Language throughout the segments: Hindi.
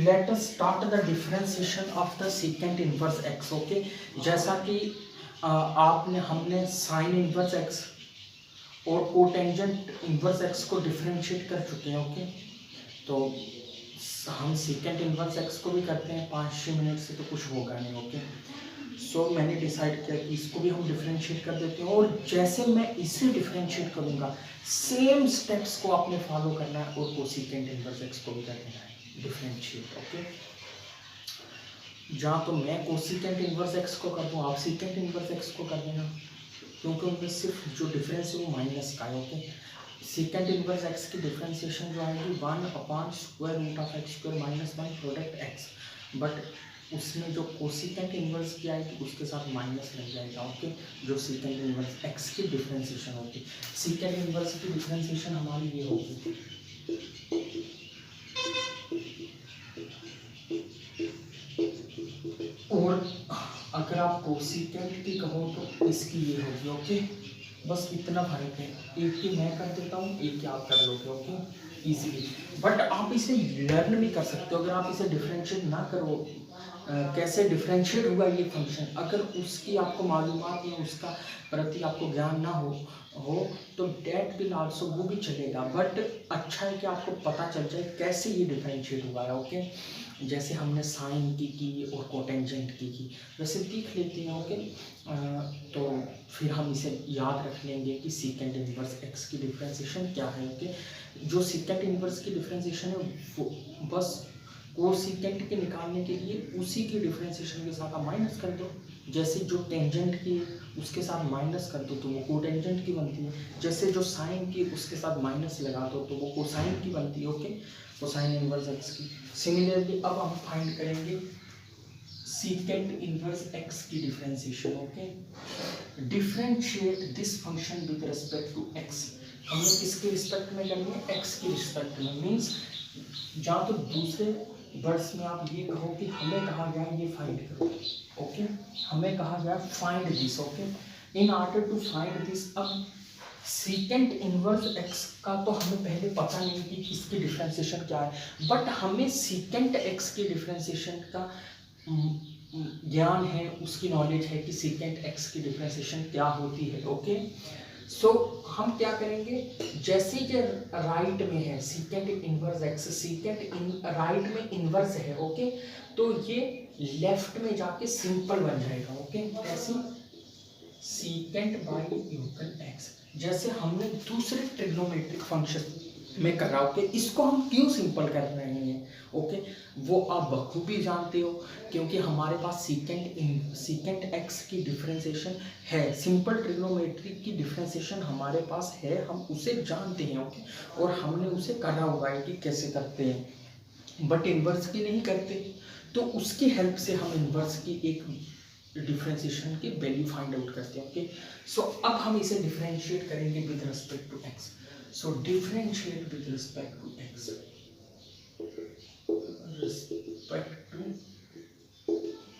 Let us start the differentiation of the secant inverse x. Okay, जैसा कि हमने साइन इनवर्स एक्स और कोटेंजेंट इनवर्स एक्स को डिफरेंशिएट कर चुके हैं। ओके, तो हम सीकेंट इनवर्स एक्स को भी करते हैं 5-6 मिनट से, तो कुछ होगा नहीं। ओके, सो मैंने डिसाइड किया कि इसको भी हम डिफरेंशिएट कर देते हैं, और जैसे मैं इसे डिफरेंशिएट करूँगा सेम स्टेप्स को आपने फॉलो करना है और कोसीकेंट इनवर्स एक्स को भी कर देना है डिफरेंशिएट। ओके, जहाँ तो मैं कोसीकेंट इनवर्स एक्स को कर दूँ, आप सीकेंट इनवर्स एक्स को कर देना, क्योंकि उनमें सिर्फ जो डिफरेंस है वो माइनस का है। ओके, सीकेंट इनवर्स एक्स की डिफरेंशिएशन जो आएगी 1/√x² - 1 प्रोडक्ट एक्स, बट उसमें जो कोसीकेंट इनवर्स की आएगी उसके साथ माइनस लग जाएगा। ओके, जो सीकेंट इनवर्स एक्स की डिफरेंशिएशन होगी, सीकेंट इनवर्स की डिफरेंशिएशन हमारी ये होगी, और अगर आप कोसीकेंट की कहो तो इसकी ये होगी। ओके, बस इतना फर्क है, एक ही मैं कर देता हूँ, एक ही आप कर लोगे। ओके, इजीली, बट आप इसे लर्न भी कर सकते हो। अगर आप इसे डिफरेंशिएट ना करो, कैसे डिफरेंशिएट हुआ ये फंक्शन, अगर उसकी आपको मालूमात या उसका प्रति आपको ज्ञान ना हो तो डेट विल आल्सो, वो भी चलेगा, बट अच्छा है कि आपको पता चल जाए कैसे ये डिफरेंशिएट हुआ है। ओके, जैसे हमने साइन की और कोटेंजेंट की, वैसे देख लेते हैं। ओके, तो फिर हम इसे याद रख लेंगे कि सीकेंट इनवर्स एक्स की डिफरेंशिएशन क्या है। ओके, जो सीकेंट इनवर्स की डिफरेंशिएशन है वो बस कोसीकेंट के निकालने के लिए उसी की डिफरेंशिएशन के साथ आप माइनस कर दो। जैसे जो टेंजेंट की उसके साथ माइनस कर दो तो वो कोटेंजेंट की बनती है, जैसे जो साइन की उसके साथ माइनस लगा दो तो वो कोसाइन की बनती है। ओके, कोसाइन इनवर्स एक्स की। सिमिलरली अब हम फाइंड करेंगे सीकेंट इनवर्स एक्स की differentiation. Okay, differentiate this function with respect to x. हमने किसके रिस्पेक्ट में करनी है, एक्स के रिस्पेक्ट में, मीन्स जहाँ तो दूसरे वर्ड्स में आप ये कहो कि हमें कहा गया ये फाइंड करो। ओके, हमें कहा गया find this. Okay, in order to find this, अब सीकेंट इनवर्स एक्स का तो हमें पहले पता नहीं कि इसकी डिफरेंशिएशन क्या है, बट हमें सीकेंट एक्स की डिफरेंशिएशन का ज्ञान है, उसकी नॉलेज है कि सीकेंट एक्स की डिफरेंशिएशन क्या होती है। ओके, सो हम क्या करेंगे, जैसे ये राइट में है secant inverse x, secant right में इनवर्स है। ओके, तो ये लेफ्ट में जाके सिंपल बन जाएगा। ओके, ऐसे सीकेंट बाई यूकल एक्स, जैसे हमने दूसरे ट्रिग्नोमेट्रिक फंक्शन में कर रहा। ओके, इसको हम क्यों सिंपल कर रहे हैं, ओके, वो आप बखूबी जानते हो, क्योंकि हमारे पास सीकेंट एक्स की डिफरेंशिएशन है, सिंपल ट्रिग्नोमेट्री की डिफरेंशिएशन हमारे पास है, हम उसे जानते हैं। ओके, और हमने उसे करा हुआ है कि कैसे करते हैं, बट इन्वर्स की नहीं करते, तो उसकी हेल्प से हम इन्वर्स की एक डिफरेंशिएशन की वैल्यू फाइंड आउट करते हैं। ओके, सो अब हम इसे डिफरेंशिएट करेंगे with respect to x. So differentiate with respect to x, respect to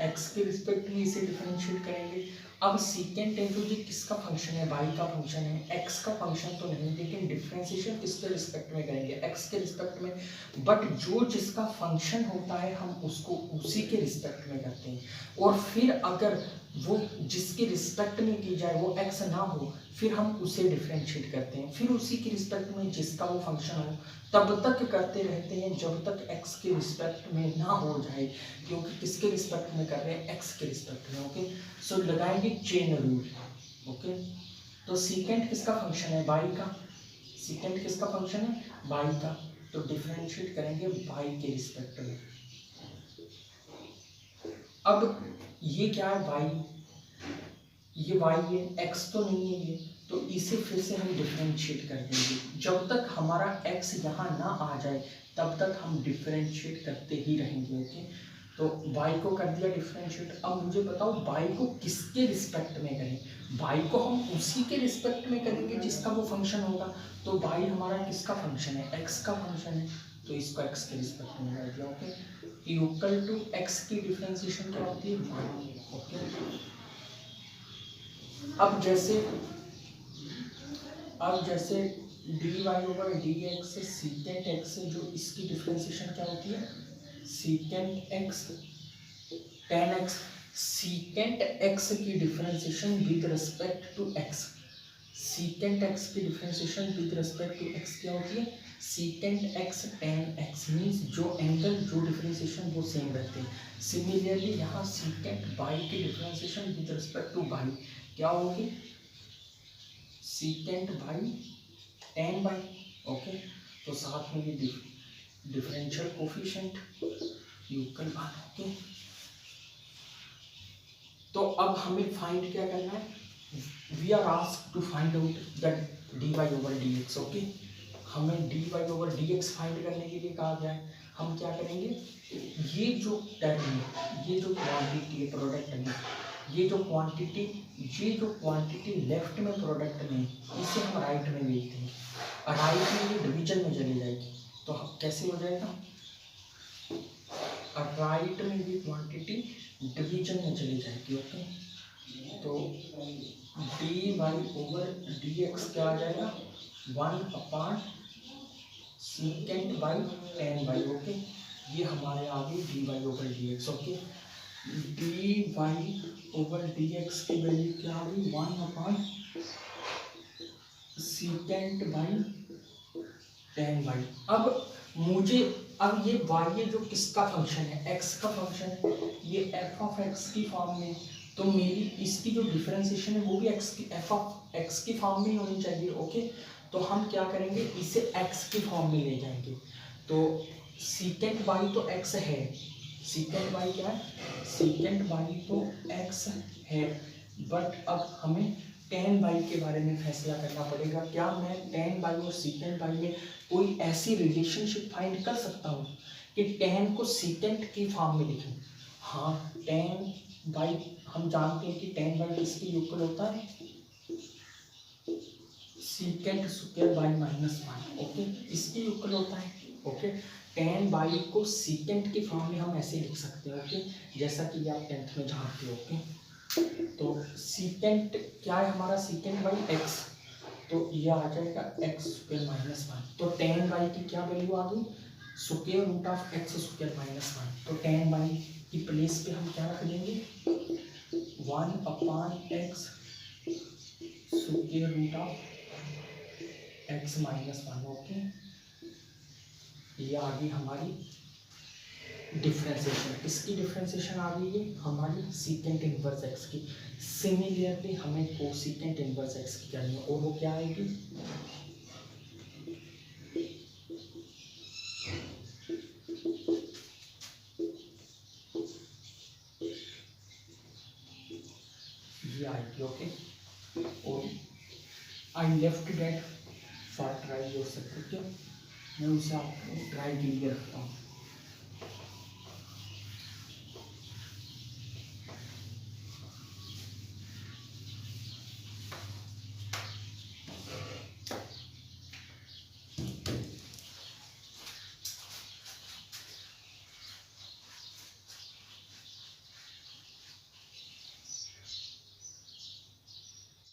x के रिस्पेक्ट में इसे डिफरेंशिएट करेंगे। अब सीकेंट इंटू जी किसका फंक्शन है, वाई का फंक्शन है, एक्स का फंक्शन तो नहीं, लेकिन डिफरेंशिएशन किसके रिस्पेक्ट में करेंगे, एक्स के रिस्पेक्ट में, बट जो जिसका फंक्शन होता है हम उसको उसी के रिस्पेक्ट में करते हैं, और फिर अगर वो जिसके रिस्पेक्ट में की जाए वो एक्स ना हो, फिर हम उसे डिफरेंशिएट करते हैं, फिर उसी के रिस्पेक्ट में जिसका वो फंक्शन हो तब तक करते रहते हैं जब तक एक्स के रिस्पेक्ट में ना हो जाए, क्योंकि किसके रिस्पेक्ट में कर रहे हैं, एक्स के रिस्पेक्ट में। ओके, सो लगाएंगे चेन रूल। ओके, तो सीकेंट किसका फंक्शन है, वाई का, सीकेंट किसका फंक्शन है, वाई का, तो डिफरेंशिएट करेंगे वाई के रिस्पेक्ट में। अब ये क्या है, वाई, ये वाई है, एक्स तो नहीं है ये, तो इसे फिर से हम डिफरेंशिएट कर देंगे, जब तक हमारा एक्स यहाँ ना आ जाए तब तक हम डिफरेंशिएट करते ही रहेंगे। ओके, तो y को कर दिया डिफरेंशिएट। अब मुझे बताओ y को किसके रिस्पेक्ट में करें, y को हम उसी के रिस्पेक्ट में करेंगे जिसका वो फंक्शन होगा, तो y हमारा किसका फंक्शन है, x का फंक्शन है, तो इसको x के रिस्पेक्ट में कर दिया। ओके, इक्वल टू x की डिफरेंशिएशन क्या होती है, y। ओके, अब जैसे dy over dx secant x, जो इसकी डिफरेंशिएशन क्या होती है, secant x tan x, secant x की differentiation with respect to x, secant x की differentiation with respect to x क्या होती है, secant x tan x, means जो एंगल जो डिफरेंशिएशन वो सेम रहते हैं। सिमिलरली यहाँ सीकेंट बाई की differentiation with respect two by क्या होगी, secant y tan y, okay. तो साथ में ये डिफरेंशियल कोफिशिएंट यूक्ल मान, ओके। तो अब हमें फाइंड क्या करना है, we are asked to find out that d y over d x, okay. हमें d y over d x find करने के लिए कहा गया है। हम क्या करेंगे, ये जो टर्म है, ये जो क्वांटिटी है प्रोडक्ट में, ये जो क्वांटिटी लेफ्ट में प्रोडक्ट में, इसे हम राइट में भेज देंगे, राइट में ये डिवीजन में चली जाएगी। तो कैसे हो जाएगा, राइट में ये क्वांटिटी डिवीजन में चली जाएगी, ओके। तो d y over d x क्या आ जाएगा, 1 secant y tan y, okay. ये हमारे आ गई d y over d x, okay. D y over d x की वैल्यू क्या आ गई, 1 सीकेंट बाई टेन बाई। अब ये y ये जो किसका फंक्शन है, x का फंक्शन है, ये f ऑफ x की फॉर्म में, तो मेरी इसकी जो डिफरेंशिएशन है वो भी f ऑफ x की फॉर्म में ही होनी चाहिए, ओके। तो हम क्या करेंगे, इसे x की फॉर्म में ले जाएंगे। तो सीकेंट बाई तो x है, सीकेंट बाई क्या है, सीकेंट बाई तो x है, बट अब हमें टेन बाई के बारे में फैसला करना पड़ेगा। क्या मैं टेन बाई और सीकेंट बाई में कोई ऐसी रिलेशनशिप फाइंड कर सकता हूँ कि टेन को सीकेंट की फॉर्म में लिखूं? हाँ, टेन बाई हम जानते हैं कि टेन बाई किसकी इक्वल होता है, सीकेंट स्क्वायर बाई -1, ओके, इसकी इक्वल होता है, ओके। टेन बाई को सीकेंट की फॉर्म में हम ऐसे लिख सकते हैं, ओके, जैसा कि आप 10th में जानते हो, ओके। तो सीकेंट क्या है हमारा, सीकेंट बाई एक्स, तो ये आ जाएगा एक्स स्क्वायर -1। तो टेन बाई की क्या वैल्यू आ गई, square root of x square -1। तो टेन बाई की प्लेस पे हम क्या रख देंगे, 1/x square root of x -1, okay. ये आ गई हमारी डिफरेंशिएशन। इसकी डिफरेंशिएशन आ गई है हमारी सीकेंट इनवर्स एक्स की। सिमिलरली हमें कोसीकेंट इनवर्स एक्स की करनी है, और वो क्या आएगी, ये आएगी, ओके। और I left that for try yourself, okay, मैं उसे आपको ट्राई के लिए रखता हूँ।